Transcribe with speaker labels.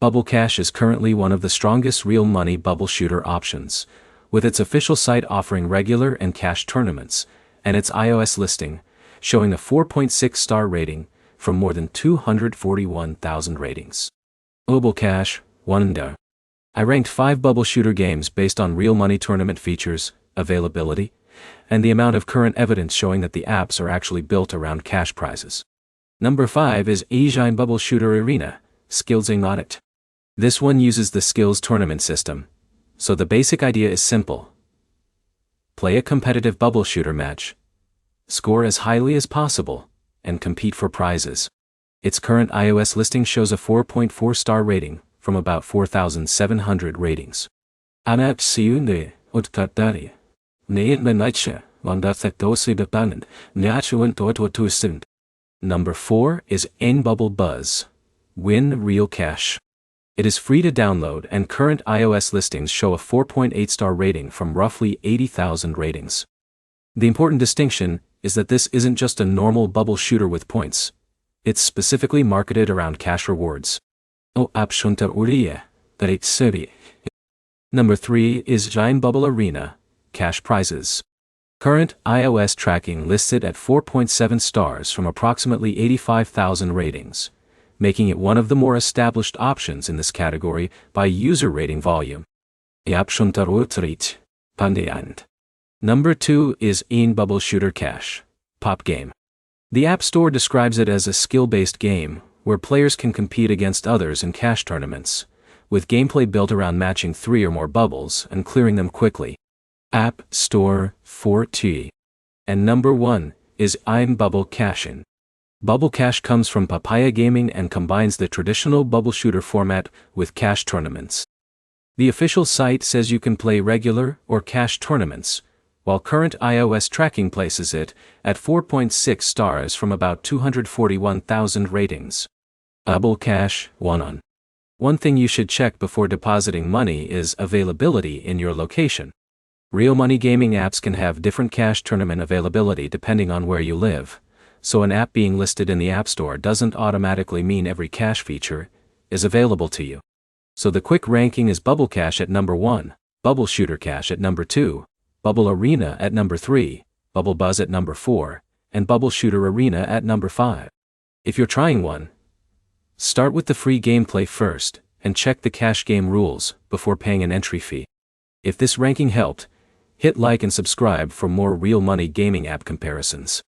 Speaker 1: Bubble Cash is currently one of the strongest real money bubble shooter options, with its official site offering regular and cash tournaments, and its iOS listing showing a 4.6-star rating from more than 241,000 ratings. Bubble Cash, Wonder. I ranked 5 bubble shooter games based on real money tournament features, availability, and the amount of current evidence showing that the apps are actually built around cash prizes. Number 5 is Asian Bubble Shooter Arena, Skills Audit. This one uses the Skills tournament system, so the basic idea is simple. Play a competitive bubble shooter match, score as highly as possible, and compete for prizes. Its current iOS listing shows a 4.4-star rating from about 4,700 ratings. Number 4 is Ein Bubble Buzz, Win Real Cash. It is free to download and current iOS listings show a 4.8-star rating from roughly 80,000 ratings. The important distinction is that this isn't just a normal bubble shooter with points. It's specifically marketed around cash rewards. Number 3 is Giant Bubble Arena, Cash Prizes. Current iOS tracking lists it at 4.7 stars from approximately 85,000 ratings, making it one of the more established options in this category by user rating volume. Number 2 is Ein Bubble Shooter Cash, Pop Game. The App Store describes it as a skill-based game where players can compete against others in cash tournaments, with gameplay built around matching 3 or more bubbles and clearing them quickly. App Store 4T. And number 1 is Ein Bubble Cashin. Bubble Cash comes from Papaya Gaming and combines the traditional bubble shooter format with cash tournaments. The official site says you can play regular or cash tournaments, while current iOS tracking places it at 4.6 stars from about 241,000 ratings. Bubble Cash, One thing you should check before depositing money is availability in your location. Real money gaming apps can have different cash tournament availability depending on where you live, so an app being listed in the App Store doesn't automatically mean every cash feature is available to you. So the quick ranking is Bubble Cash at number 1, Bubble Shooter Cash at number 2, Bubble Arena at number 3, Bubble Buzz at number 4, and Bubble Shooter Arena at number 5. If you're trying one, start with the free gameplay first and check the cash game rules before paying an entry fee. If this ranking helped, hit like and subscribe for more real money gaming app comparisons.